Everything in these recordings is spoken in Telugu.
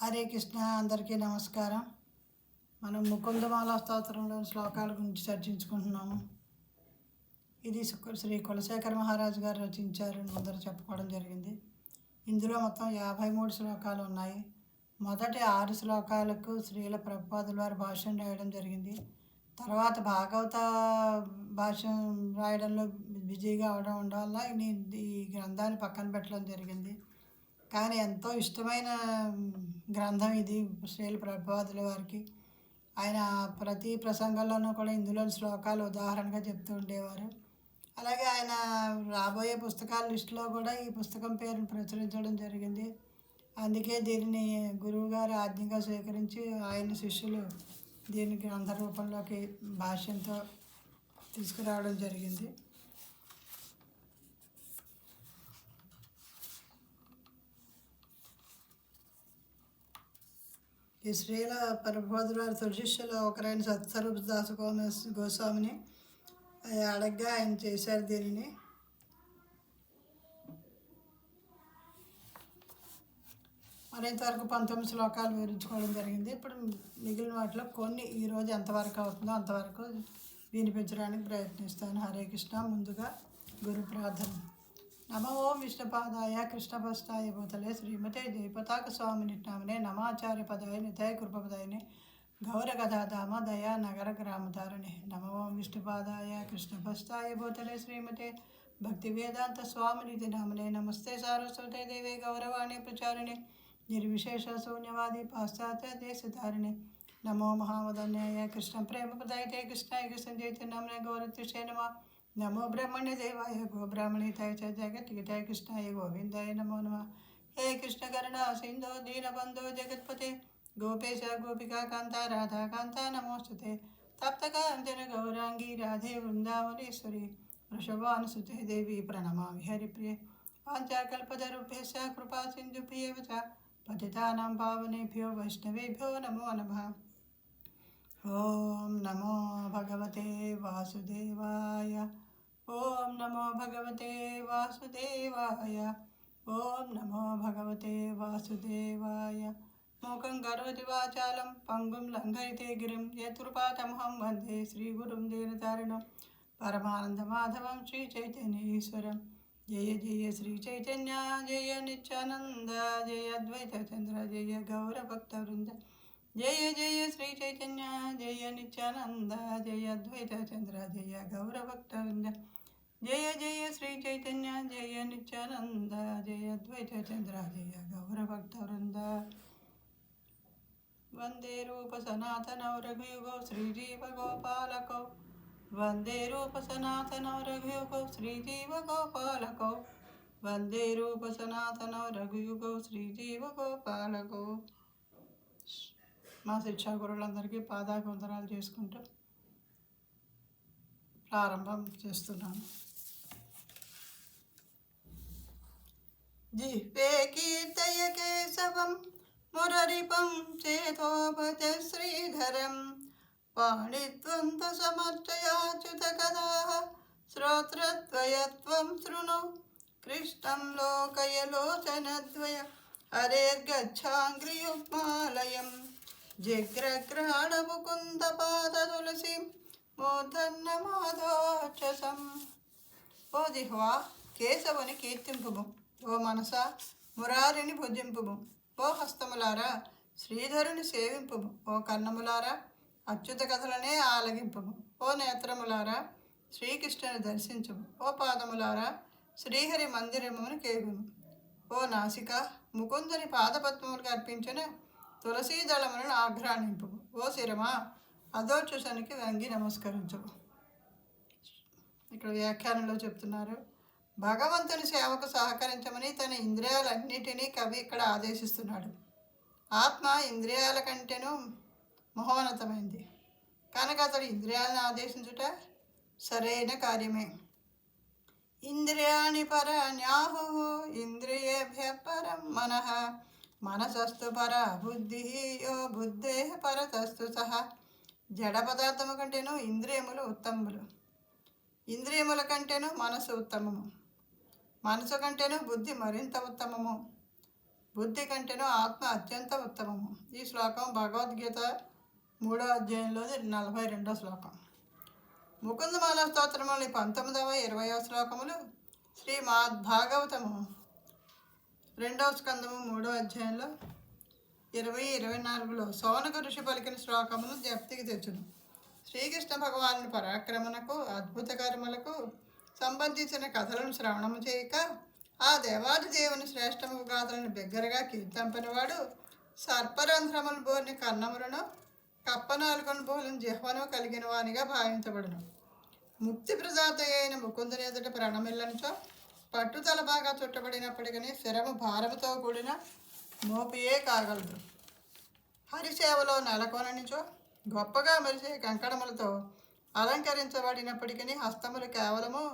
హరే కృష్ణ. అందరికీ నమస్కారం. మనం ముకుందమాల స్తోత్రంలోని శ్లోకాల గురించి చర్చించుకుంటున్నాము. ఇది శ్రీ కులశేఖర మహారాజు గారు రచించారని ముందర చెప్పుకోవడం జరిగింది. ఇందులో మొత్తం 53 శ్లోకాలు ఉన్నాయి. మొదటి 6 శ్లోకాలకు శ్రీల ప్రభుపాదుల వారి భాష్యం రాయడం జరిగింది. తర్వాత భాగవత భాష్యం రాయడంలో బిజీగా అవడం వల్ల ఈ గ్రంథాన్ని పక్కన పెట్టడం జరిగింది. కానీ ఎంతో ఇష్టమైన గ్రంథం ఇది శ్రీల ప్రభుపాదుల వారికి. ఆయన ప్రతి ప్రసంగంలోనూ కూడా ఇందులోని శ్లోకాలు ఉదాహరణగా చెప్తూ ఉండేవారు. అలాగే ఆయన రాబోయే పుస్తకాల లిస్టులో కూడా ఈ పుస్తకం పేరును ప్రచురించడం జరిగింది. అందుకే దీనిని గురువుగారు ఆజ్ఞగా స్వీకరించి ఆయన శిష్యులు దీని గ్రంథ రూపంలోకి భాష్యంతో తీసుకురావడం జరిగింది. ఈ శ్రీల ప్రభుపాదుల వారి తొలి శిష్యులు ఒకరైన సత్స్వరూప దాస గోస్వామిని అడగ్గా ఆయన చేశారు. దీనిని మరింతవరకు 19 శ్లోకాలు వివరించుకోవడం జరిగింది. ఇప్పుడు మిగిలిన వాటిలో కొన్ని ఈరోజు ఎంతవరకు అవుతుందో అంతవరకు వినిపించడానికి ప్రయత్నిస్తాను. హరే కృష్ణ. ముందుగా గురు ప్రార్థన. నమో విష్ణుపాదాయ కృష్ణపస్తాయ భూతలే శ్రీమతే జయపతాక స్వామిని నామనే నమాచార్య పదాయ నితయ కృపపదాయని గౌరగదాధామ దయా నగర గ్రామధారణి. నమో విష్ణుపాదాయ కృష్ణపస్తాయ భూతలే శ్రీమతే భక్తి వేదాంత స్వామినితి నామనే నమస్తే సారస్వతే దేవే గౌరవాణి ప్రచారిణి నిర్విశేష శూన్యవాది పాశ్చాత్య దేశధారిణి. నమో మహామదన్యాయ కృష్ణ ప్రేమ పదాయతే కృష్ణాయ కృష్ణ చైతన్యమనే గౌరత్విషే నమ. నమో బ్రహ్మణ్య దేవాయ గో బ్రాహ్మణితాయ చ జగద్గీతాయ కృష్ణాయ గోవిందాయ నమో నమ. హే కృష్ణ కరుణ సింధో దీనబంధో జగత్పతే గోపేశ గోపికా కాంత రాధాకాంత నమోస్తుతే. తప్తకాంచన గౌరాంగీ రాధే వృందావనేశ్వరి వృషభానుసుతే దేవి ప్రణమామి హరిప్రియ. వాంఛాకల్పతరుభ్యశ్చ కృపా సింధుభ్యేవ చ పతితానాం పావనేభ్యో వైష్ణవేభ్యో నమో నమః. ఓం నమో భగవతే వాసుదేవాయ. ఓం నమో భగవతే వాసుదేవాయ. ఓం నమో భగవతే వాసుదేవాయ. మూకం కరోతి వాచాలం పంగుం లంఘయితే గిరిం యత్కృపాతమహం వందే శ్రీగురుం దీనతారిణం పరమానందమాధవం శ్రీ చైతన్యేశ్వరం. జయ జయ శ్రీ చైతన్య జయ నిత్యానంద జయ అద్వైత చంద్ర జయ గౌరభక్తవృంద. జయ జయ శ్రీ చైతన్య జయ నిత్యానంద జయ అద్వైత చంద్ర జయ గౌరభక్తవృంద. జయ జయ శ్రీ చైతన్య జయ నిత్యానంద జయ అద్వైత చంద్ర జయ గౌరభక్తవృంద. వందే రూప సనాతనౌ రఘుయుగౌ శ్రీజీవ గోపాలకౌ. వందే రూప సనాతనౌ రఘుయుగౌ శ్రీజీవ గోపాలకౌ. వందే రూప సనాతనౌ రఘుయుగౌ శ్రీజీవ గోపాలకౌ. మా శిక్షా గురువులందరికీ పాదాభివందనాలు చేసుకుంటూ ప్రారంభం చేస్తున్నాను. జిహ్వే కీర్తయ కేశవం మురరిపం చేతో భజ శ్రీధరం. పాణిత్వం సమర్చయాచ్యుత కథా శ్రోత్రద్వయత్వం శృణు. కృష్ణం లోకయలోచనద్వయ హరేర్గచ్ఛాంఘ్రియుగ్మాలయం. జగ్రగ్రహణ ముకుంద పాద తులసి మూర్ధన్న మాధోక్షసం. ఓ జిహ్వా కేశవుని కీర్తింపుము. ఓ మనస మురారిని భుజింపుము. ఓ హస్తములారా శ్రీధరుని సేవింపుము. ఓ కన్నములారా అచ్యుత కథలనే ఆలగింపుము. ఓ నేత్రములారా శ్రీకృష్ణుని దర్శించుము. ఓ పాదములారా శ్రీహరి మందిరమును కేగుము. ఓ నాసిక ముకుందుని పాదపద్మములకు అర్పించిన తులసీ దళములను ఆఘ్రాణింపు. ఓ శిరమా అధోక్షునికి వంగి నమస్కరించు. ఇక్కడ వ్యాఖ్యానంలో చెప్తున్నారు, భగవంతుని సేవకు సహకరించమని తన ఇంద్రియాలన్నిటినీ కవి ఇక్కడ ఆదేశిస్తున్నాడు. ఆత్మ ఇంద్రియాల కంటేనూ మహోన్నతమైంది కనుక అతడు ఇంద్రియాలను ఆదేశించుట సరైన కార్యమే. ఇంద్రియాణి పరాణ్యాహు ఇంద్రియేభ్య పరం మనః. మనసస్తు పర బుద్ధి యో బుద్ధే పరతస్తు సహ. జడ పదార్థము కంటేనూ ఇంద్రియములు ఉత్తమములు. ఇంద్రియముల కంటేనూ మనసు ఉత్తమము. మనసు కంటేనూ బుద్ధి మరింత ఉత్తమము. బుద్ధి కంటేనూ ఆత్మ అత్యంత ఉత్తమము. ఈ శ్లోకం భగవద్గీత 3వ అధ్యాయంలోని 42వ శ్లోకం. ముకుందమాల స్తోత్రములోని 19వ 20వ శ్లోకములు శ్రీమద్ భాగవతము 2వ స్కందము 3వ అధ్యాయంలో 20-24లో సౌనక ఋషి పలికిన శ్లోకమును జ్ఞప్తికి తెచ్చును. శ్రీకృష్ణ భగవాను పరాక్రమణకు అద్భుత కర్మలకు సంబంధించిన కథలను శ్రవణము చేయక ఆ దేవాది దేవుని శ్రేష్టము గాథలను బిగ్గరగా కీర్తంపనివాడు సర్పరంధ్రములు బోర్ని కన్నములను కప్పనాలుకొని బోలను జిహ్వను కలిగిన వానిగా భావించబడును. ముక్తి ప్రదాత అయిన ముకుందుని ఎదుట ప్రణమిల్లనిచో పట్టుదల బాగా చుట్టబడినప్పటికీ శరము భారముతో కూడిన మోపియే కాగలదు. హరిసేవలో నెలకొననిచో గొప్పగా మెరిసే కంకణములతో అలంకరించబడినప్పటికీ హస్తములు కేవలము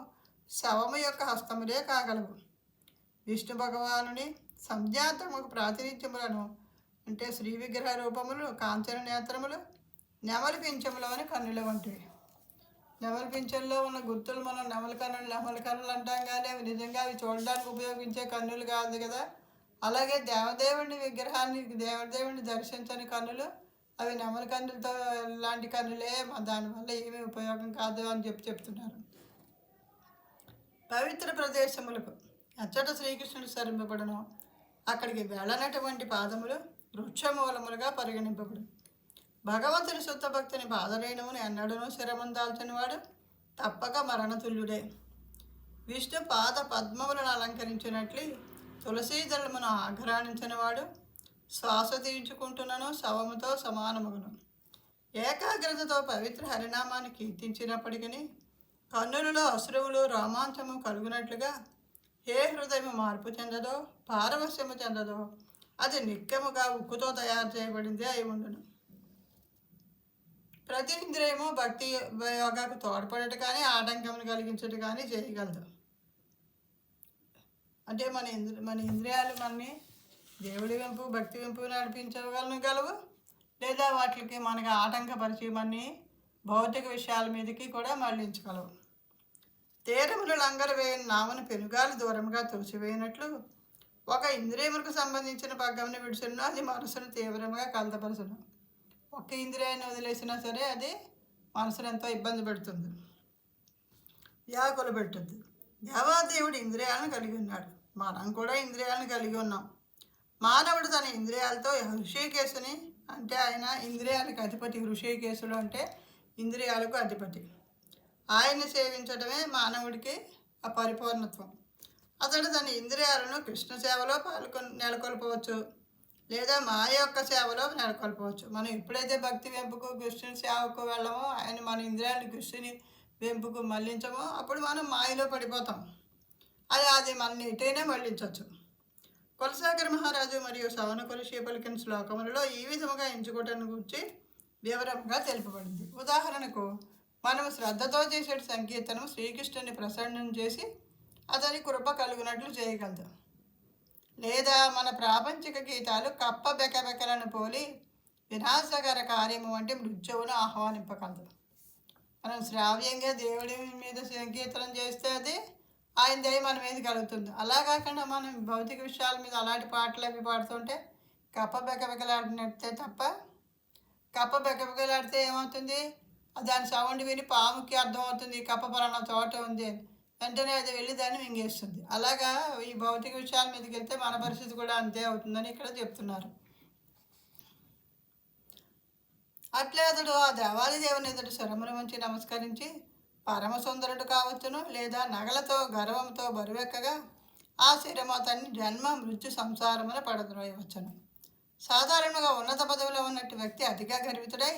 శవము యొక్క హస్తములే కాగలవు. విష్ణు భగవానుని సంధ్యాతముకు ప్రాతినిధ్యములను అంటే శ్రీ విగ్రహ రూపములు కాంచన నేత్రములు నెమలి పింఛములోని కన్నుల వంటివి. నెమలి పింఛంలో ఉన్న గుర్తులు మనం నెమలి కన్నులు అంటాం, కానీ అవి నిజంగా అవి చూడడానికి ఉపయోగించే కన్నులు కాదు కదా. అలాగే దేవదేవుని విగ్రహాన్ని దేవదేవుని దర్శించని కన్నులు అవి నెమలి కన్నులతో లాంటి కన్నులే, దానివల్ల ఏమీ ఉపయోగం కాదు అని చెప్తున్నారు. పవిత్ర ప్రదేశములకు ఎచ్చట శ్రీకృష్ణుడు సరింపబడను అక్కడికి వెళ్ళనటువంటి పాదములు వృక్షమూలములుగా పరిగణింపబడు. భగవంతుని శుద్ధ భక్తుని పాదరేణువుని ఎన్నడూనూ శిరమందాల్చిన వాడు తప్పక మరణతుల్యుడే. విష్ణు పాద పద్మములను అలంకరించినట్లు తులసీదళమును ఆఘ్రాణించిన వాడు శ్వాస తీర్చుకుంటున్నను శవముతో సమానమగును. ఏకాగ్రతతో పవిత్ర హరినామాన్ని కీర్తించినప్పటికీ కన్నులలో అశ్రువులు రోమాంచము కలుగునట్లుగా ఏ హృదయము మార్పు చెందదో పారవశ్యము చెందదో అది నిత్యముగా ఉక్కుతో తయారు చేయబడింది అయి ఉండును. ప్రతి ఇంద్రియము భక్తి యోగాకు తోడ్పడట కానీ ఆటంకమును కలిగించట కానీ చేయగలదు. అంటే మన ఇంద్రియాలు మనని దేవుడి వెంపు భక్తి వెంపు నడిపించగలవు, లేదా వాటికి మనకి ఆటంకపరిచి మనని భౌతిక విషయాల మీదకి కూడా మళ్లించగలవు. తీరములు లంగరు వేయని నామను పెనుగాలు దూరంగా తుడిచివేయనట్లు ఒక ఇంద్రియములకు సంబంధించిన పగ్గమును విడిచినా అది మనసును తీవ్రంగా కలతపరచును. ఒక్క ఇంద్రియాన్ని వదిలేసినా సరే అది మనసును ఎంతో ఇబ్బంది పెడుతుంది, వ్యాకులు పెట్టుద్ది. దేవాదేవుడు ఇంద్రియాలను కలిగి ఉన్నాడు, మనం కూడా ఇంద్రియాలను కలిగి ఉన్నాం. మానవుడు తన ఇంద్రియాలతో హృషికేశుని అంటే ఆయన ఇంద్రియాలకు అధిపతి. హృషికేశుడు అంటే ఇంద్రియాలకు అధిపతి. ఆయన్ని సేవించడమే మానవుడికి ఆ పరిపూర్ణత్వం. అతడు తన ఇంద్రియాలను కృష్ణ సేవలో నెలకొల్పవచ్చు, లేదా మాయ యొక్క సేవలో నెలకొల్పవచ్చు. మనం ఎప్పుడైతే భక్తి వెంపుకు కృష్ణుని సేవకు వెళ్ళమో, ఆయన మన ఇంద్రియాలను కృష్ణుని వెంపుకు మళ్లించమో అప్పుడు మనం మాయలో పడిపోతాం. అది మనని ఎటైనా మళ్లించవచ్చు. కులశేఖర మహారాజు మరియు సవనక ఋషి పలికిన శ్లోకములలో ఈ విధముగా ఎంచుకోవటాన్ని గురించి వివరంగా తెలుపబడింది. ఉదాహరణకు మనము శ్రద్ధతో చేసే సంకీర్తనం శ్రీకృష్ణుని ప్రసన్నం చేసి అతని కృప కలుగునట్లు చేయగలదు. లేదా మన ప్రాపంచిక గీతాలు కప్ప బెకబెకలను పోలి వినాశకర కార్యము వంటి మృత్యువును ఆహ్వానింపగలదు. మనం శ్రావ్యంగా దేవుడి మీద సంకీర్తనం చేస్తే అది ఆయన దయ మన మీద కలుగుతుంది. అలా కాకుండా మనం భౌతిక విషయాల మీద అలాంటి పాటలు అవి పాడుతుంటే కప్ప బెకబెకలాడినట్టే తప్ప, కప్ప బెకబెకలాడితే ఏమవుతుంది, దాని సౌండ్ విని పాముకి అర్థమవుతుంది కప్ప పలానా చోట ఉంది అని, వెంటనే అది వెళ్ళి దాన్ని మింగేస్తుంది. అలాగా ఈ భౌతిక విషయాల మీదకి వెళ్తే మన పరిస్థితి కూడా అంతే అవుతుందని ఇక్కడ చెప్తున్నారు. అట్లే అతడు ఆ దేవాది దేవుని ఎదుటి శరమును ఉంచి నమస్కరించి పరమసుందరుడు కావచ్చును, లేదా నగలతో గర్వంతో బరువెక్కగా ఆ శిరము అతన్ని జన్మ మృత్యు సంసారమున పడద్రోయవచ్చును. సాధారణంగా ఉన్నత పదవిలో ఉన్నట్టు వ్యక్తి అతిగా గర్వితుడై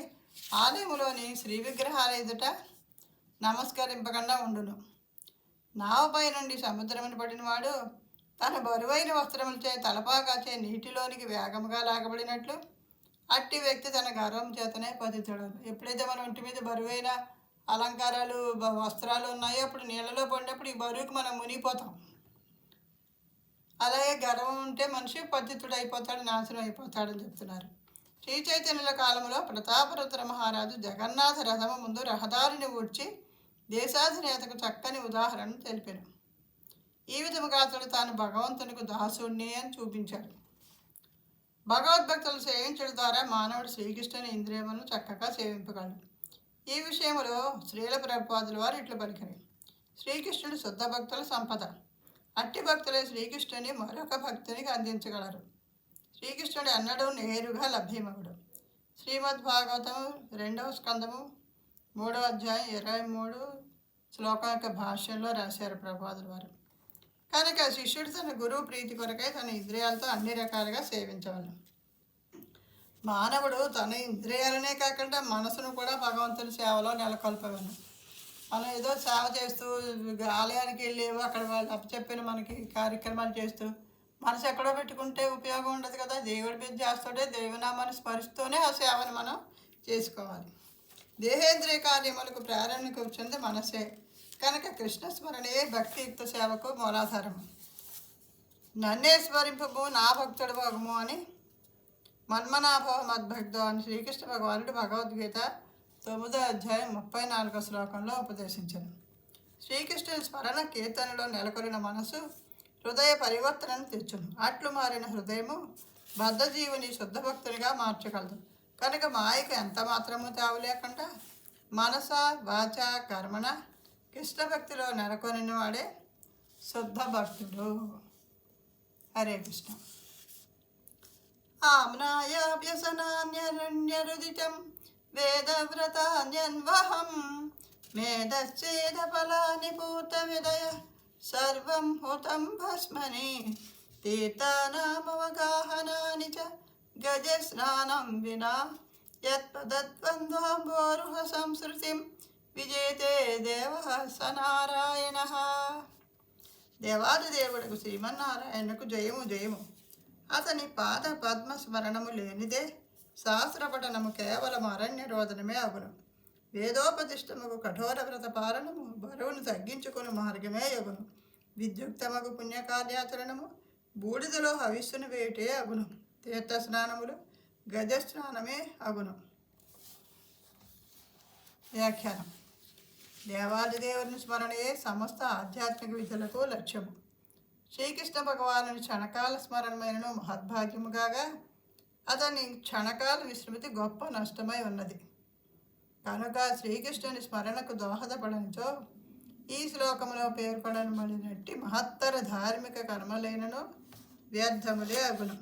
ఆలయములోని శ్రీ విగ్రహాల ఎదుట నమస్కరింపకుండా ఉండును. నావపై నుండి సముద్రమును పడినవాడు తన బరువైన వస్త్రములచే తలపాకాచే నీటిలోనికి వేగముగా లాగబడినట్లు అట్టి వ్యక్తి తన గర్వం చేతనే పతితుడు. ఎప్పుడైతే మన ఒంటి మీద బరువైన అలంకారాలు వస్త్రాలు ఉన్నాయో అప్పుడు నీళ్ళలో పడినప్పుడు ఈ బరువుకి మనం మునిగిపోతాం. అలాగే గర్వం ఉంటే మనిషి పతితుడు అయిపోతాడు, నాశనం అయిపోతాడని చెప్తున్నారు. శ్రీ చైతన్యుల కాలంలో ప్రతాపరుద్ర మహారాజు జగన్నాథ రథము ముందు రహదారిని ఊడ్చి దేశాధినేతకు చక్కని ఉదాహరణను తెలిపాను. ఈ విధముగా అతడు తాను భగవంతునికి దాసుణ్ణి అని చూపించాడు. భగవద్భక్తులు సేవించడం ద్వారా మానవుడు శ్రీకృష్ణుని ఇంద్రియములను చక్కగా సేవింపగలడు. ఈ విషయంలో శ్రీల ప్రభుపాదుల వారు ఇట్లు పలికిరి. శ్రీకృష్ణుడు శుద్ధ భక్తుల సంపద. అట్టి భక్తులే శ్రీకృష్ణుని మరొక భక్తునికి అందించగలరు. శ్రీకృష్ణుడు అన్నడు నేరుగా లభ్యమగుడు. శ్రీమద్భాగవతం 2వ స్కందము 3వ అధ్యాయం 23 శ్లోకం యొక్క భాష్యంలో రాశారు ప్రభుపాదుల వారు. కనుక శిష్యుడు తన గురువు ప్రీతి కొరకై తన ఇంద్రియాలతో అన్ని రకాలుగా సేవించవలను. మానవుడు తన ఇంద్రియాలనే కాకుండా మనసును కూడా భగవంతుని సేవలో నెలకొల్పవలను. మనం ఏదో సేవ చేస్తూ ఆలయానికి వెళ్ళి అక్కడ వాళ్ళు అప్పచెప్పిన మనకి కార్యక్రమాలు చేస్తూ మనసు ఎక్కడో పెట్టుకుంటే ఉపయోగం ఉండదు కదా. దేవుడి మీద చేస్తుంటే దైవనామాన్ని స్మరిస్తూనే ఆ సేవను మనం చేసుకోవాలి. దేహేంద్రియ కార్యములకు ప్రేరణకు వచ్చింది మనసే. కనుక కృష్ణ స్మరణే భక్తియుక్త సేవకు మూలాధారము. నన్నే స్మరింపము నా భక్తుడు భగము అని మన్మనాభవ మద్భక్తో అని శ్రీకృష్ణ భగవానుడు భగవద్గీత 9వ అధ్యాయం 34వ శ్లోకంలో ఉపదేశించారు. శ్రీకృష్ణుని స్మరణ కీర్తనలో నెలకొలిన మనసు హృదయ పరివర్తనను తెచ్చును. అట్లు మారిన హృదయము బద్ధజీవుని శుద్ధ భక్తునిగా మార్చగలదు. కనుక మాయకు ఎంత మాత్రము తావు లేకుండా మనస వాచ కర్మణ కృష్ణ భక్తిలో నెలకొనిన వాడే శుద్ధ భక్తుడు. హరే కృష్ణ. ఆమ్నాయాభ్యసనాన్యరుదితం వేదవ్రతాన్యన్వహం మేధశ్చేదఫలాని పూత విదయ సర్వం హుతం భస్మని తీర్థానామవగాహనాని చ గజస్నానం వినా యత్పదద్వంద్వాంబోరుహ సంస్కృతిం విజేతే దేవ సనారాయణ. దేవాదిదేవుడకు శ్రీమన్నారాయణకు జయము జయము. అతని పాద పద్మ స్మరణము లేనిదే శాస్త్రపఠనము కేవలం అరణ్య రోదనమే అగును. వేదోపదిష్టముకు కఠోర వ్రత పాలనము బరువును తగ్గించుకుని మార్గమే అగును. విద్యుక్తమగు పుణ్యకార్యాచరణము బూడిదలో హవిస్సును వేటే అగును. తీర్థ స్నానములు గజస్నానమే అగును. వ్యాఖ్యానం. దేవాదిదేవుని స్మరణయే సమస్త ఆధ్యాత్మిక విధులకు లక్ష్యము. శ్రీకృష్ణ భగవానుని క్షణకాల స్మరణమైనను మహద్భాగ్యము కాగా అతని క్షణకాల విశ్రమితి గొప్ప నష్టమై ఉన్నది. కనుక శ్రీకృష్ణుని స్మరణకు దోహదపడనిచో ఈ శ్లోకములో పేర్కొనబడినట్టి మహత్తర ధార్మిక కర్మలైనను వ్యర్థములే అగును.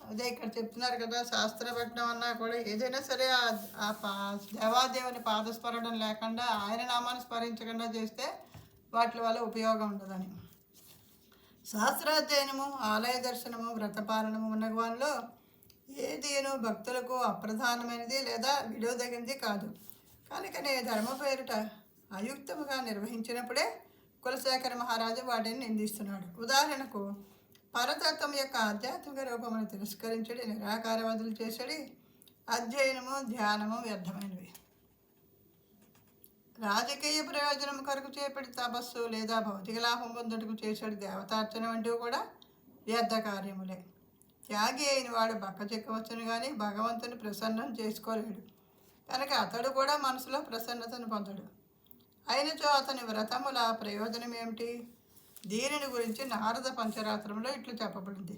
అదే ఇక్కడ చెప్తున్నారు కదా, శాస్త్రపట్నం అన్నా కూడా ఏదైనా సరే ఆ దేవాదేవుని పాదస్మరణం లేకుండా ఆయన నామాన్ని స్మరించకుండా చేస్తే వాటి వల్ల ఉపయోగం ఉండదని. శాస్త్రాధ్యయనము, ఆలయ దర్శనము, వ్రతపాలనము ఉన్న వానిలో ఏదీను భక్తులకు అప్రధానమైనది లేదా విలువదగినది కాదు. కనుకనే ధర్మ పేరిట అయుక్తముగా నిర్వహించినప్పుడే కులశేఖర మహారాజు వాటిని నిందిస్తున్నాడు. ఉదాహరణకు పరతత్వం యొక్క ఆధ్యాత్మిక రూపమును తిరస్కరించడి, నిరాకారవాదులు చేసడి, అధ్యయనము ధ్యానము వ్యర్థమైనవి. రాజకీయ ప్రయోజనం కొరకు చేపడి తపస్సు లేదా భౌతిక లాభం పొందుటకు చేసేడు దేవతార్చన వంటివి కూడా వ్యర్థ కార్యములే. త్యాగి అయిన వాడు బక్క చెక్కవచ్చును కానీ భగవంతుని ప్రసన్నం చేసుకోలేడు. కనుక అతడు కూడా మనసులో ప్రసన్నతను పొందడు. అయినచో అతని వ్రతముల ప్రయోజనం ఏమిటి? దీనిని గురించి నారద పంచరాత్రంలో ఇట్లు చెప్పబడింది.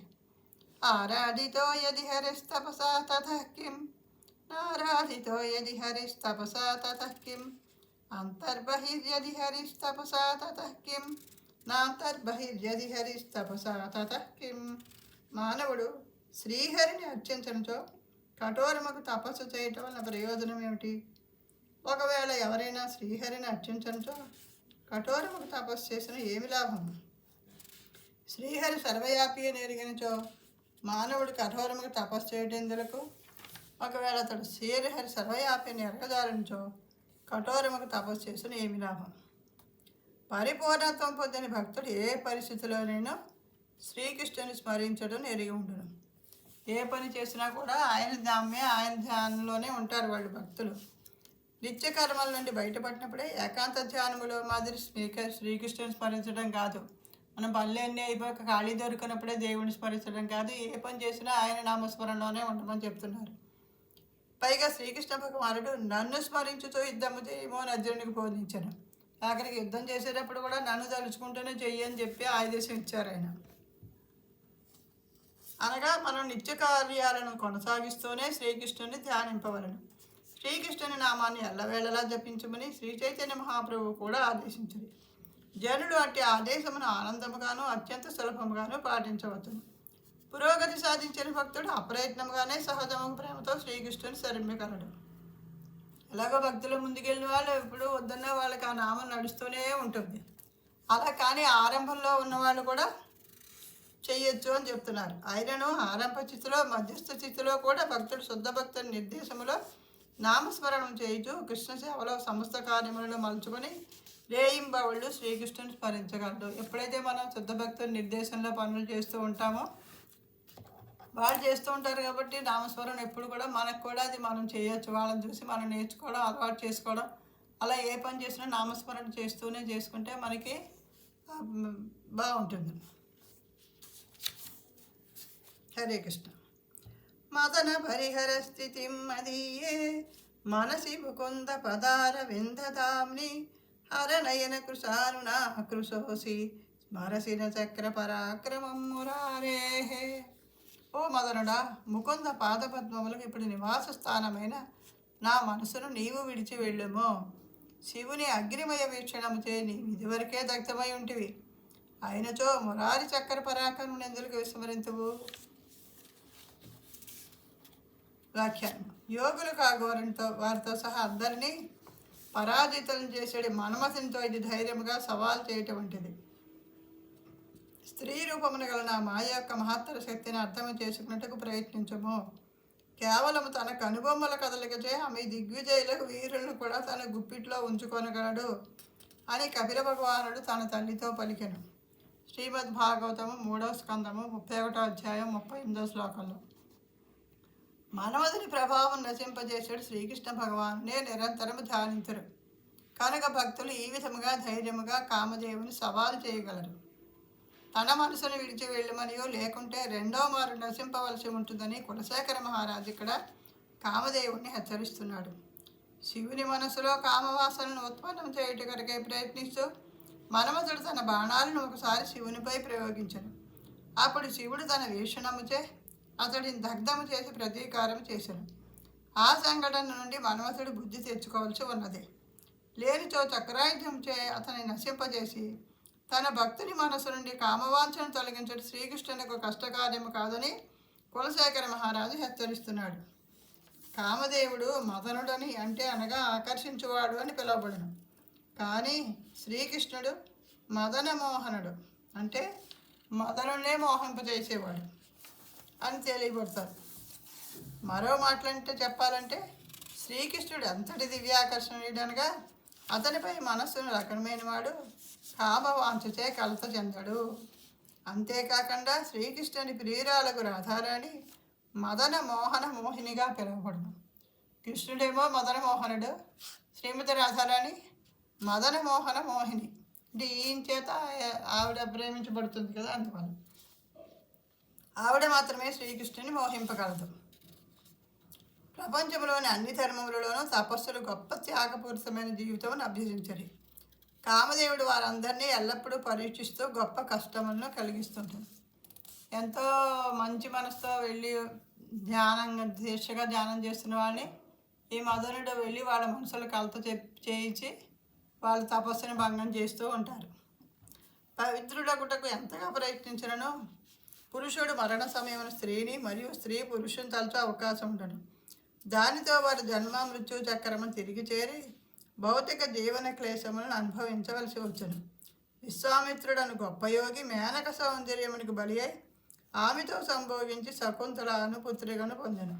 ఆరాధితో యది హరిస్తపసా తతః కిం, నారాధితో యది హరిస్తపసా తతః కిం, అంతర్బహిర్యది హరిస్తపసా తతః కిం, నాంతర్బహిర్యది హరిస్తపసా తతః కిం. మానవుడు శ్రీహరిని అర్చించడంతో కఠోరముకు తపస్సు చేయటం వల్ల ప్రయోజనం ఏమిటి? ఒకవేళ ఎవరైనా శ్రీహరిని అర్చించడంతో కఠోరముకు తపస్సు చేసిన ఏమి లాభం? శ్రీహరి సర్వవ్యాపి అని ఎరిగినచో మానవుడు కఠోరముకు తపస్సు చేయటందులకు, ఒకవేళ అతడు శ్రీహరి సర్వవ్యాపిని ఎరగదారనిచో కఠోరముకు తపస్సు చేసిన ఏమి లాభం? పరిపూర్ణత్వం పొందిన భక్తుడు ఏ పరిస్థితిలోనైనా శ్రీకృష్ణుని స్మరించడం ఎరిగి ఉండును. ఏ పని చేసినా కూడా ఆయన ధ్యానంలోనే ఉంటారు వాళ్ళు భక్తులు. నిత్య కర్మల నుండి బయటపడినప్పుడే ఏకాంత ధ్యానములో మాదిరి శ్రీకృష్ణుని స్మరించడం కాదు. మనం పనులన్నీ అయిపోయాక ఖాళీ దొరికినప్పుడే దేవుని స్మరించడం కాదు. ఏ పని చేసినా ఆయన నామస్మరణలోనే ఉండమని చెప్తున్నారు. పైగా శ్రీకృష్ణ భగవానుడు నన్ను స్మరించుతూ యుద్ధము చేయమో అని అర్జునుడికి బోధించాను. ఆఖరికి యుద్ధం చేసేటప్పుడు కూడా నన్ను తలుచుకుంటూనే చెయ్యని చెప్పి ఆదేశం ఇచ్చారు ఆయన. అనగా మనం నిత్య కార్యాలను కొనసాగిస్తూనే శ్రీకృష్ణుని ధ్యానింపవలను. శ్రీకృష్ణుని నామాన్ని ఎల్లవేళలా జపించమని శ్రీ చైతన్య మహాప్రభువు కూడా ఆదేశించింది. జనుడు అట్టి ఆదేశమును ఆనందముగాను అత్యంత సులభముగాను పాటించవచ్చును. పురోగతి సాధించిన భక్తుడు అప్రయత్నంగానే సహజము ప్రేమతో శ్రీకృష్ణుని శరింపగలడు. ఎలాగో భక్తులు ముందుకెళ్ళిన వాళ్ళు ఎప్పుడు వద్దన్న వాళ్ళకి ఆ నామం నడుస్తూనే ఉంటుంది. అలా కానీ ఆరంభంలో ఉన్నవాళ్ళు కూడా చెయ్యొచ్చు అని చెప్తున్నారు. ఆయనను ఆరంభ స్థితిలో మధ్యస్థ స్థితిలో కూడా భక్తుడు శుద్ధ భక్తుని నిర్దేశములో నామస్మరణం చేయుచు కృష్ణ సేవలో సమస్త కార్యములను మలుచుకొని రేయింబవళ్ళు శ్రీకృష్ణుని స్మరించగలడు. ఎప్పుడైతే మనం శుద్ధ భక్తుని నిర్దేశంలో పనులు చేస్తూ ఉంటామో వాళ్ళు చేస్తూ ఉంటారు కాబట్టి నామస్మరణ ఎప్పుడు కూడా మనకు కూడా అది మనం చేయొచ్చు. వాళ్ళని చూసి మనం నేర్చుకోవడం, అలవాటు చేసుకోవడం, అలా ఏ పని చేసినా నామస్మరణ చేస్తూనే చేసుకుంటే మనకి బాగుంటుంది. హరే కృష్ణ. మదన పరిహర స్థితి మదీయే మనసి ముకుంద పదార విందదామ్ని హరనయన కృషారుణ కృశోసి స్మరసిన చక్ర పరాక్రమం మురారేహే. ఓ మదనుడా, ముకుంద పాదపద్మములకు ఇప్పుడు నివాస స్థానమైన నా మనసును నీవు విడిచి వెళ్ళుము. శివుని అగ్నిమయ వీక్షణముచే నీవు ఇదివరకే దగ్ధమై ఉంటివి. అయినచో మురారి చక్ర పరాక్రమం ఎందుకు విస్మరింతువు? వ్యాఖ్యానం. యోగులు కాగోరంతో వారితో సహా అందరినీ పరాజితం చేసేది మన్మథునితో ఇది ధైర్యంగా సవాల్ చేయటం వంటిది. స్త్రీ రూపమున గల నా మాయ యొక్క మహత్తర శక్తిని అర్థం చేసుకున్నట్టుకు ప్రయత్నించము. కేవలం తన కనుబొమ్మల కదలికచే ఆమె దిగ్విజయులకు వీరులను కూడా తన గుప్పిట్లో ఉంచుకొనగలడు అని కపిల భగవానుడు తన తల్లితో పలికెను. శ్రీమద్ భాగవతము 3వ స్కందము 31వ అధ్యాయం 38వ శ్లోకంలో. మనవదిని ప్రభావం నశింపజేసాడు శ్రీకృష్ణ భగవానునే నిరంతరము ధ్యానించరు కనుక భక్తులు ఈ విధముగా ధైర్యముగా కామదేవుని సవాలు చేయగలరు. తన మనసును విడిచి వెళ్ళమనియో లేకుంటే రెండో మారు నశింపవలసి ఉంటుందని కులశేఖర మహారాజు ఇక్కడ కామదేవుణ్ణి హెచ్చరిస్తున్నాడు. శివుని మనసులో కామవాసనను ఉత్పన్నం చేయుట కొరకే ప్రయత్నిస్తూ మన్మథుడు తన బాణాలను ఒకసారి శివునిపై ప్రయోగించను. అప్పుడు శివుడు తన వీక్షణముచే అతడిని దగ్ధము చేసి ప్రతీకారం చేశాను. ఆ సంఘటన నుండి మన్మథుడు బుద్ధి తెచ్చుకోవాల్సి ఉన్నది. లేనిచో చక్రాయుధంచే అతని నశింపజేసి తన భక్తుని మనసు నుండి కామవాంఛను తొలగించడం శ్రీకృష్ణునికి కష్టకార్యము కాదని కులశేఖర మహారాజు హెచ్చరిస్తున్నాడు. కామదేవుడు మదనుడని అంటే అనగా ఆకర్షించువాడు అని పిలువబడును. కానీ శ్రీకృష్ణుడు మదన మోహనుడు అంటే మదనునే మోహింపజేసేవాడు అని తెలియబడతారు. మరో మాటలంటే చెప్పాలంటే శ్రీకృష్ణుడు అంతటి దివ్యాకర్షణీయుడనగా అతనిపై మనస్సును రకమైన వాడు కామవాంఛచే కలత చెందడు. అంతేకాకుండా శ్రీకృష్ణుని ప్రియురాలకు రాధారాణి మదన మోహన మోహినిగా పిలువబడును. కృష్ణుడేమో మదన మోహనుడు, శ్రీమతి రాధారాణి మదన మోహన మోహిని. అంటే ఈయన చేత ఆవిడ ప్రేమించబడుతుంది కదా, అందువల్ల ఆవిడ మాత్రమే శ్రీకృష్ణుని మోహింపగలదు. ప్రపంచంలోని అన్ని ధర్మములలోనూ తపస్సులు గొప్ప త్యాగపూరితమైన జీవితం అభ్యసించరు. కామదేవుడు వారందరినీ ఎల్లప్పుడూ పరీక్షిస్తూ గొప్ప కష్టములను కలిగిస్తుంటాడు. ఎంతో మంచి మనసుతో వెళ్ళి దీక్షగా ధ్యానం చేస్తున్న వాళ్ళని ఈ మదనుడు వెళ్ళి వాళ్ళ మనసులు కలత చేయించి వాళ్ళ తపస్సుని భంగం చేస్తూ ఉంటారు. పవిత్రుడగుటకు ఎంతగా ప్రయత్నించినను పురుషుడు మరణ సమయమున స్త్రీని మరియు స్త్రీ పురుషుని తలచే అవకాశం ఉండను. దానితో వారి జన్మ మృత్యు చక్రమును తిరిగి చేరి భౌతిక జీవన క్లేశములను అనుభవించవలసి వచ్చును. విశ్వామిత్రుడను గొప్ప యోగి మేనక సౌందర్యమునికి బలి అయి ఆమెతో సంభోగించి శకుంతలను పుత్రికను పొందెను.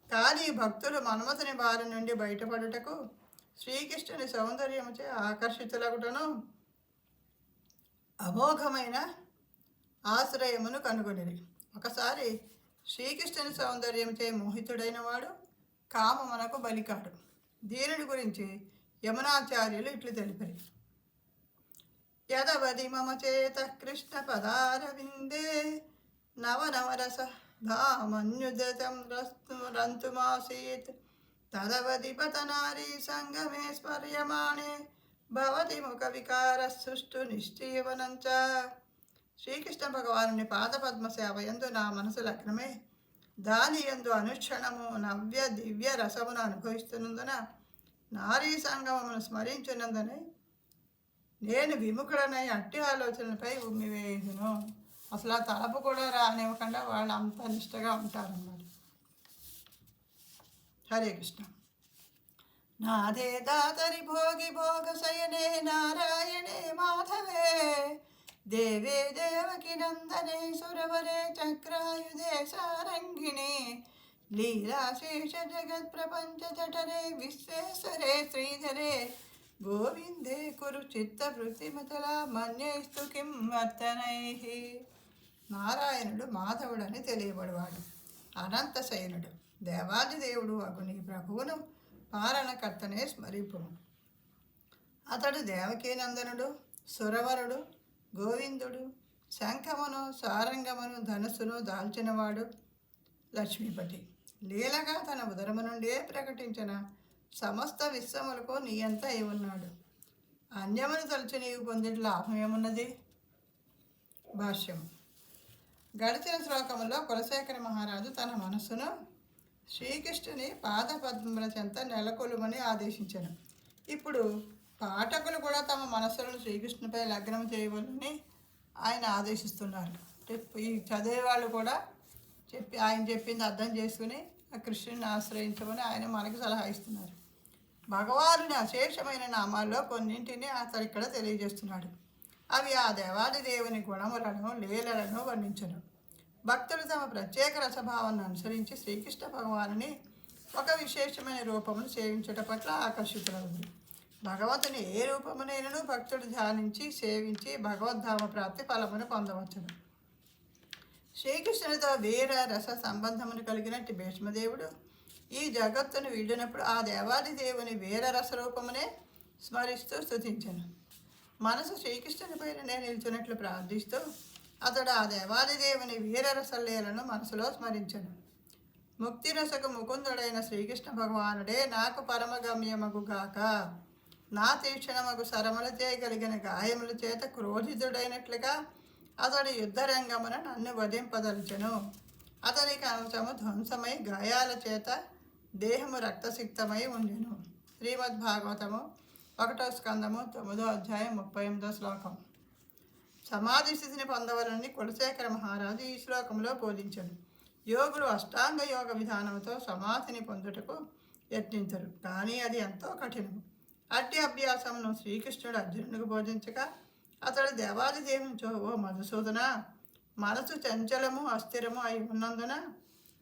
కానీ భక్తులు మన్మథుని బారి నుండి బయటపడుటకు శ్రీకృష్ణుని సౌందర్యముచే ఆకర్షితులగుటను అమోఘమైన ఆశ్రయమును కనుగొనిరి. ఒకసారి శ్రీకృష్ణుని సౌందర్యంచే మోహితుడైన వాడు కామమునకు బలికాడు. దీనిని గురించి యమునాచార్యులు ఇట్లు తెలిపారు. యదవది మమ చేత కృష్ణ పదారవిందే నవనవరస ధామన్యుదతం రంతుమాసీత్ తదవది పతనారీ సంగమే స్మర్యమాణే భవతి ముఖ వికార సుష్టు నిశ్చీవనంచ. శ్రీకృష్ణ భగవానుని పాదపద్మ సేవ యందు నా మనసు లగ్నమై దాని యందు అనుక్షణము నవ్య దివ్య రసమును అనుభవిస్తున్నందున నారీ సంగమమును స్మరించినందునే నేను విముఖుడనై అట్టి ఆలోచనలపై ఉమ్మివేయుదును. అసలు ఆ తలపు కూడా రానివ్వకుండా వాళ్ళు అంత నిష్టగా ఉంటారన్నమాట. హరే కృష్ణ. నాదే దాతరి భోగి భోగ శయనే నారాయణే మాధవే దేవే దేవకి నందనే సురవరే చక్రాయుధే సారంగిణి లీలాశేష జగత్ ప్రపంచ జఠరే విశ్వేశ్వరే శ్రీధరే గోవిందే కురు చిత్తవృత్తిమతలా మన్యైస్తు కిం వర్తనై. నారాయణుడు మాధవుడని తెలియబడివాడు, అనంత శయనుడు, దేవాదిదేవుడు అగుని ప్రభువును పాలనకర్తనే స్మరింపు. అతడు దేవకీనందనుడు, సురవరుడు, గోవిందుడు, శంఖమును సారంగమును ధనుసును దాల్చినవాడు, లక్ష్మీపతి. లీలగా తన ఉదరము నుండే ప్రకటించిన సమస్త విశ్వములకు నీయంత అయి ఉన్నాడు. అన్యమును తలుచి నీవు పొందిన లాభం ఏమున్నది? భాష్యం. గడిచిన శ్లోకములో కులశేఖర మహారాజు తన మనస్సును శ్రీకృష్ణుని పాదపద్మముల చెంత నెలకొలుమని ఆదేశించను. ఇప్పుడు పాఠకులు కూడా తమ మనస్సులను శ్రీకృష్ణుపై లగ్నం చేయవలని ఆయన ఆదేశిస్తున్నారు. ఈ చదివే వాళ్ళు కూడా ఆయన చెప్పింది అర్థం చేసుకుని ఆ కృష్ణుని ఆశ్రయించమని ఆయన మనకు సలహా ఇస్తున్నారు. భగవానుని అశేషమైన నామాల్లో కొన్నింటిని అతడు ఇక్కడ తెలియజేస్తున్నాడు. అవి ఆ దేవాది దేవుని గుణములను లీలలను వర్ణించను. భక్తులు తమ ప్రత్యేక రసభావాన్ని అనుసరించి శ్రీకృష్ణ భగవానుని ఒక విశేషమైన రూపమును సేవించట పట్ల ఆకర్షితులవుతుంది. భగవంతుని ఏ రూపమునైనను భక్తుడు ధ్యానించి సేవించి భగవద్ధామ ప్రాప్తి ఫలమును పొందవచ్చును. శ్రీకృష్ణునితో వీర రస సంబంధమును కలిగినట్టు భీష్మదేవుడు ఈ జగత్తును వీడినప్పుడు ఆ దేవాది దేవుని వీర రసరూపమునే స్మరిస్తూ స్తుతించను. మనసు శ్రీకృష్ణునిపైనే నిలిచినట్లు ప్రార్థిస్తూ అతడు ఆ దేవాది దేవుని వీరరసలీలను మనసులో స్మరించను. ముక్తిరసకు ముకుందుడైన శ్రీకృష్ణ భగవానుడే నాకు పరమగమ్యమగుగాక. నా తీక్షణమగు సరములు చేయగలిగిన గాయముల చేత క్రోధితుడైనట్లుగా అతడు యుద్ధరంగమున నన్ను వధింపదలుచెను. అతని కవచము ధ్వంసమై గాయాల చేత దేహము రక్తసిక్తమై ఉండెను. శ్రీమద్భాగవతము 1వ స్కందము 9వ అధ్యాయం 38వ శ్లోకం. సమాధి స్థితిని పొందవలని కులశేఖర మహారాజు ఈ శ్లోకంలో బోధించను. యోగులు అష్టాంగ యోగ విధానంతో సమాధిని పొందుటకు యత్నించరు, కానీ అది ఎంతో కఠినము. అట్టి అభ్యాసమును శ్రీకృష్ణుడు అర్జునుడికి బోధించగా అతడు దేవాది దేవునిచో, ఓ మధుసూదన, మనసు చంచలము అస్థిరము అయి ఉన్నందున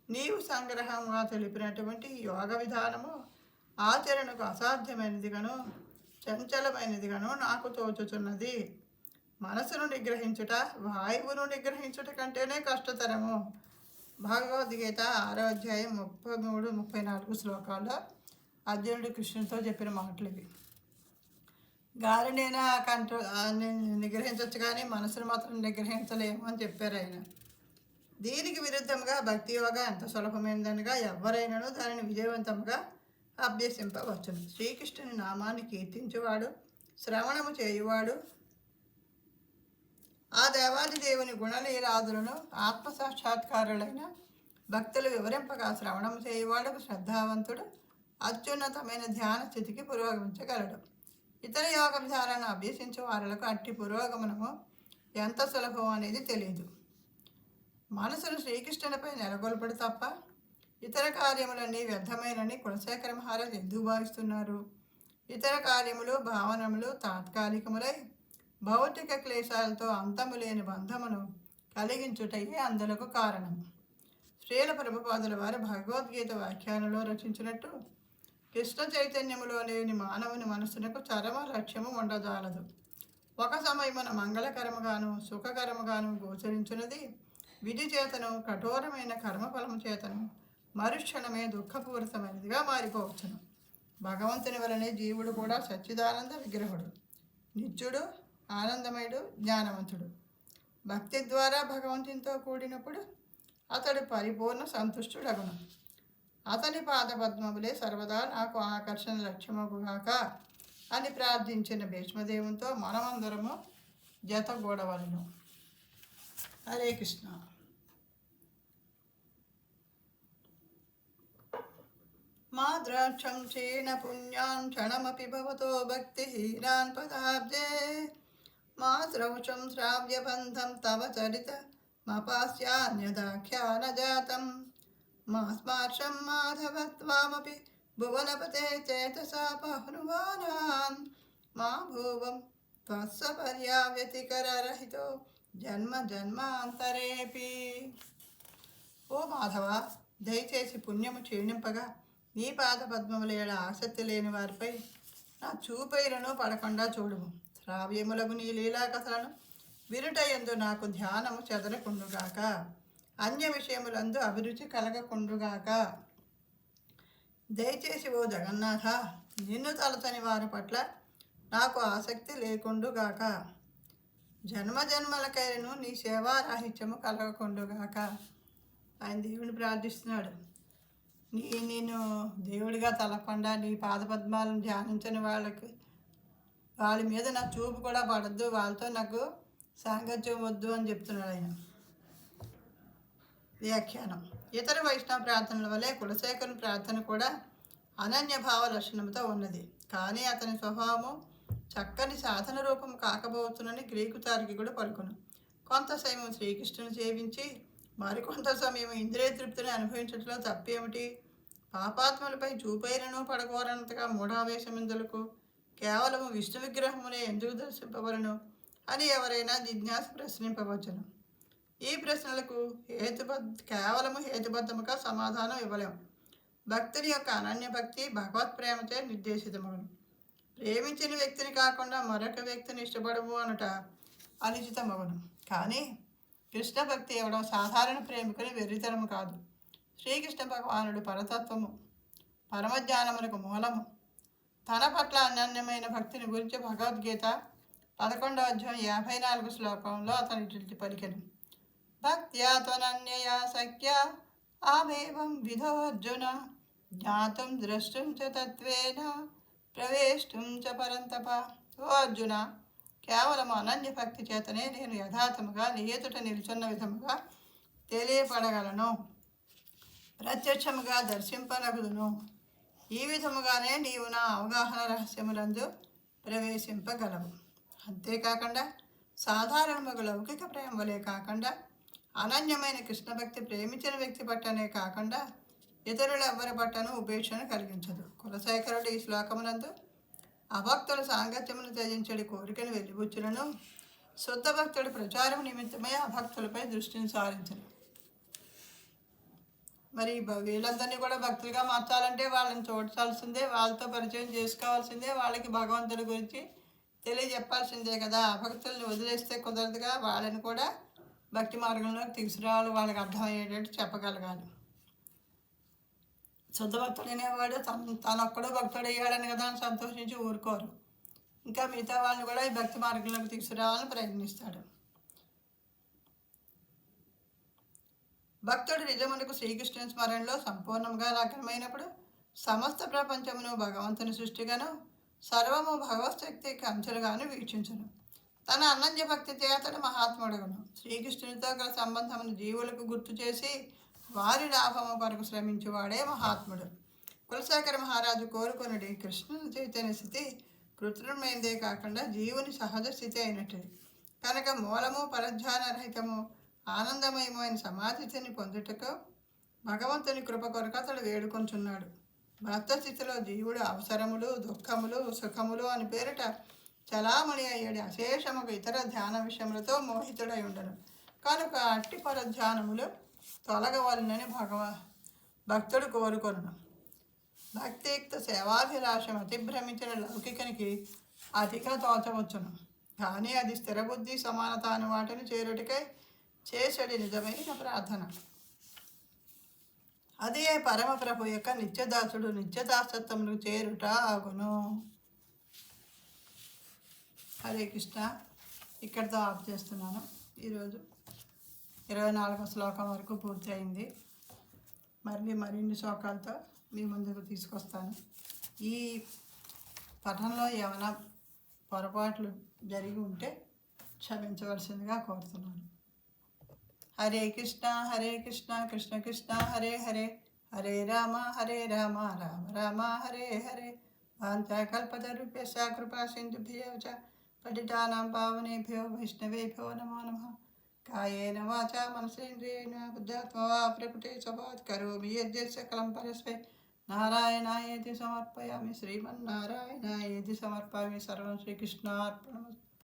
నీవు సంగ్రహంగా తెలిపినటువంటి యోగ విధానము ఆచరణకు అసాధ్యమైనదిగాను చంచలమైనదిగాను నాకు తోచుచున్నది. మనసును నిగ్రహించుట వాయువును నిగ్రహించుట కంటేనే కష్టతరము. భగవద్గీత 6వ అధ్యాయం 33-34 శ్లోకాల్లో అర్జునుడు కృష్ణునితో చెప్పిన మాటలు ఇవి. గాలినైనా నిగ్రహించవచ్చు కానీ మనసును మాత్రం నిగ్రహించలేము అని చెప్పారు ఆయన. దీనికి విరుద్ధంగా భక్తి యోగా ఎంత సులభమైనదనగా ఎవరైనాను దానిని విజయవంతంగా అభ్యసింపవచ్చును. శ్రీకృష్ణుని నామాన్ని కీర్తించేవాడు, శ్రవణము చేయువాడు, ఆ దేవాది దేవుని గుణలీలాదులను ఆత్మసాక్షాత్కారులైన భక్తులు వివరింపగా శ్రవణము చేయువాడు శ్రద్ధావంతుడు అత్యున్నతమైన ధ్యాన స్థితికి పురోగమించగలడు. ఇతర యోగ విధానాలను అభ్యసించే వారులకు అట్టి పురోగమనము ఎంత సులభం అనేది తెలియదు. మనసును శ్రీకృష్ణునిపై నెలకొల్పడు తప్ప ఇతర కార్యములన్నీ వ్యర్థమైనని కులశేఖర మహారాజు ఎందుకు భావిస్తున్నారు? ఇతర కార్యములు భావనములు తాత్కాలికములై భౌతిక క్లేశాలతో అంతము లేని బంధమును కలిగించుటయే అందులకు కారణం. శ్రీల ప్రభుపాదుల వారు భగవద్గీత వ్యాఖ్యానంలో రచించినట్టు కృష్ణ చైతన్యములో లేని మానవుని మనస్సునకు చరమ లక్ష్యము ఉండజాలదు. ఒక సమయమున మంగళకరముగాను సుఖకరముగాను గోచరించున్నది విధి చేతను కఠోరమైన కర్మఫలము చేతను మరుక్షణమే దుఃఖపూరితమైనదిగా మారిపోవచ్చును. భగవంతుని వలనే జీవుడు కూడా సచ్చిదానంద విగ్రహుడు, నిత్యుడు, ఆనందమయుడు, జ్ఞానవంతుడు. భక్తి ద్వారా భగవంతునితో కూడినప్పుడు అతడు పరిపూర్ణ సంతుష్టుడగును. అతని పాదపద్మములే సర్వదా నాకు ఆకర్షణ లక్ష్యమగుగాక అని ప్రార్థించిన భీష్మదేవునితో మనమందరము జతగూడవలెను. హరే కృష్ణ. మా ద్రాక్షం క్షీణ పుణ్యాన్ క్షణమపి భవతో భక్తిహీనాన్ పదాబ్జే మా శ్రౌచం శ్రావ్యబంధం తవ చరిత మపాస్యాన్యదాఖ్యానజాతం మా స్పర్శం మాధవత్వామపి భువనపతే చేతసా పహ్నువానాన్ మా భువం త్వస్స పర్యావ్యతికరరహితో జన్మ జన్మాంతరేపి. ఓ మాధవ, దయచేసి పుణ్యము క్షీణింపగా నీ పాద పద్మముల ఏడ ఆసక్తి లేని వారిపై నా చూపైలను పడకుండా చూడుము. శ్రావ్యములకు నీ లీలా కథలను వినుటయందు నాకు ధ్యానము చెదరకుండుగాక, అన్య విషయములందు అభిరుచి కలగకుండుగాక. దయచేసి ఓ జగన్నాథ, నిన్ను తలచని వారి పట్ల నాకు ఆసక్తి లేకుండుగాక. జన్మ జన్మలకైనను నీ సేవారాహిత్యము కలగకుండుగాక. ఆయన దేవుని ప్రార్థిస్తున్నాడు. నేను దేవుడిగా తలకుండా నీ పాదపద్మాలను ధ్యానించని వాళ్ళ మీద నా చూపు కూడా పడద్దు, వాళ్ళతో నాకు సాంగత్యం వద్దు అని చెప్తున్నాడు ఆయన. వ్యాఖ్యానం. ఇతర వైష్ణవ ప్రార్థనల వలె కులశేఖరుని ప్రార్థన కూడా అనన్యభావ లక్షణంతో ఉన్నది. కానీ అతని స్వభావము చక్కని సాధన రూపం కాకపోవచ్చునని గ్రీకు తార్కికుడు పలుకును. కొంత సమయం శ్రీకృష్ణుని సేవించి మరికొంత సమయం ఇంద్రియ తృప్తిని అనుభవించడంలో తప్పేమిటి? పాపాత్మలపై చూపైనను పడకోరనంతగా మూఢావేశమిందులకు కేవలము విష్ణు విగ్రహమునే ఎందుకు దర్శింపవలను అని ఎవరైనా జిజ్ఞాస ప్రశ్నింపవచ్చును. ఈ ప్రశ్నలకు కేవలము హేతుబద్ధముగా సమాధానం ఇవ్వలేము. భక్తుని యొక్క అనన్య భక్తి భగవత్ ప్రేమచే నిర్దేశితమగును. ప్రేమించిన వ్యక్తిని కాకుండా మరొక వ్యక్తిని ఇష్టపడము అనుట అనుచితమగును. కానీ కృష్ణ భక్తి ఇవ్వడం సాధారణ ప్రేమికుని వెర్రితనము కాదు. శ్రీకృష్ణ భగవానుడు పరతత్వము, పరమజ్ఞానమునకు మూలము. తన పట్ల అనన్యమైన భక్తిని గురించి భగవద్గీత 11వ అధ్యాయం 54వ శ్లోకంలో అతను ఇటు పలికెను. భక్త్యా త్వనన్యయా సఖ్య ఆమేవం విధో అర్జున జ్ఞాతుం ద్రష్టుం చ తత్వేన ప్రవేష్టుం చ పరంతప. ఓ అర్జున, కేవలం అనన్య భక్తి చేతనే నేను యథార్థముగా నీ ఎదుట నిలుచున్న విధముగా తెలియపడగలను, ప్రత్యక్షముగా దర్శింపనగుదును. ఈ విధముగానే నీవు నా అవగాహన రహస్యములందు ప్రవేశింపగలవు. అంతేకాకుండా సాధారణముగా లౌకిక ప్రేమ వలె కాకుండా అనన్యమైన కృష్ణభక్తి ప్రేమించిన వ్యక్తి పట్టనే కాకుండా ఇతరుల ఎవ్వరి పట్టను ఉపేక్షను కలిగించదు. కులశేఖరుడు ఈ శ్లోకమునందు అభక్తుల సాంగత్యమును త్యజించడి కోరికను వెలిబుచ్చులను, శుద్ధ భక్తుడి ప్రచారం నిమిత్తమై అభక్తులపై దృష్టిని సారించను. మరి వీళ్ళందరినీ కూడా భక్తులుగా మార్చాలంటే వాళ్ళని చూడాల్సిందే, వాళ్ళతో పరిచయం చేసుకోవాల్సిందే, వాళ్ళకి భగవంతుడి గురించి తెలియజెప్పాల్సిందే కదా. అభక్తుల్ని వదిలేస్తే కుదరదుగా. వాళ్ళని కూడా భక్తి మార్గంలోకి తీసుకురావాలి, వాళ్ళకి అర్థమయ్యేటట్టు చెప్పగలగాలి. శుద్ధ భక్తుడు అనేవాడు తనొక్కడో భక్తుడు అయ్యాడని కదా అని సంతోషించి ఊరుకోరు. ఇంకా మిగతా వాళ్ళని కూడా ఈ భక్తి మార్గంలోకి తీసుకురావాలని ప్రయత్నిస్తాడు. భక్తుడు నిజమునకు శ్రీకృష్ణుని స్మరణలో సంపూర్ణంగా లగ్నమైనప్పుడు సమస్త ప్రపంచమును భగవంతుని సృష్టిగాను సర్వము భగవశక్తి కంచెలుగాను వీక్షించును. తన అనన్య భక్తి చేతడు మహాత్ముడుగును. శ్రీకృష్ణునితో గల సంబంధమును జీవులకు గుర్తు చేసి వారి లాభము కొరకు శ్రమించువాడే మహాత్ముడు. కులశేఖర మహారాజు కోరుకొనుడి కృష్ణుని చైతన్య స్థితి కృత్రిమైందే కాకుండా జీవుని సహజ స్థితి అయినట్టు. కనుక మూలము పరధ్యాన రహితము ఆనందమయమైన సమాధిని పొందుటకు భగవంతుని కృప కొరకు అతడు వేడుకొంచున్నాడు. భక్త స్థితిలో జీవుడు అవసరములు, దుఃఖములు, సుఖములు అని పేరిట చలామణి అయ్యాడు. అశేషముకు ఇతర ధ్యాన విషయములతో మోహితుడై ఉండను. కనుక అట్టి పరధ్యానములు తొలగవలనని భక్తుడు కోరుకొను. భక్తియుక్త సేవాభిలాషం అతిభ్రమించిన లౌకికునికి అతిగా తోచవచ్చును. కానీ అది స్థిరబుద్ధి సమానత అని వాటిని చేరుటికై చేసడి నిజమైన ప్రార్థన. అదే పరమప్రభు యొక్క నిత్యదాసుడు నిత్యదాసత్వమును చేరుట ఆగును. హరే కృష్ణ. ఇక్కడితో ఆఫ్ చేస్తున్నాను. ఈరోజు 24వ శ్లోకం వరకు పూర్తి అయింది. మరిన్ని శ్లోకాలతో మీ ముందుకు తీసుకొస్తాను. ఈ పఠనంలో ఏమైనా పొరపాట్లు జరిగి ఉంటే క్షమించవలసిందిగా కోరుతున్నాను. హరే కృష్ణ కృష్ణ కృష్ణ హరే హరే హరే రామ రామ రామ హరే హరే వాంఛాకల్పతరుభ్యశ్చ కృపా సింధుభ్యో చ పతితానాం పావనేభ్యో వైష్ణవేభ్యో నమో నమః కాయేన వాచా మనసేంద్రియేణ బుద్ధ్యాత్మా వా ప్రకృతే స్వభావాత్ కరోమి యద్యత్ సకలం పరస్మై నారాయణాయేతి సమర్పయామి శ్రీమన్నారాయణాయేతి సమర్పయామి సర్వం శ్రీకృష్ణార్పణమస్తు.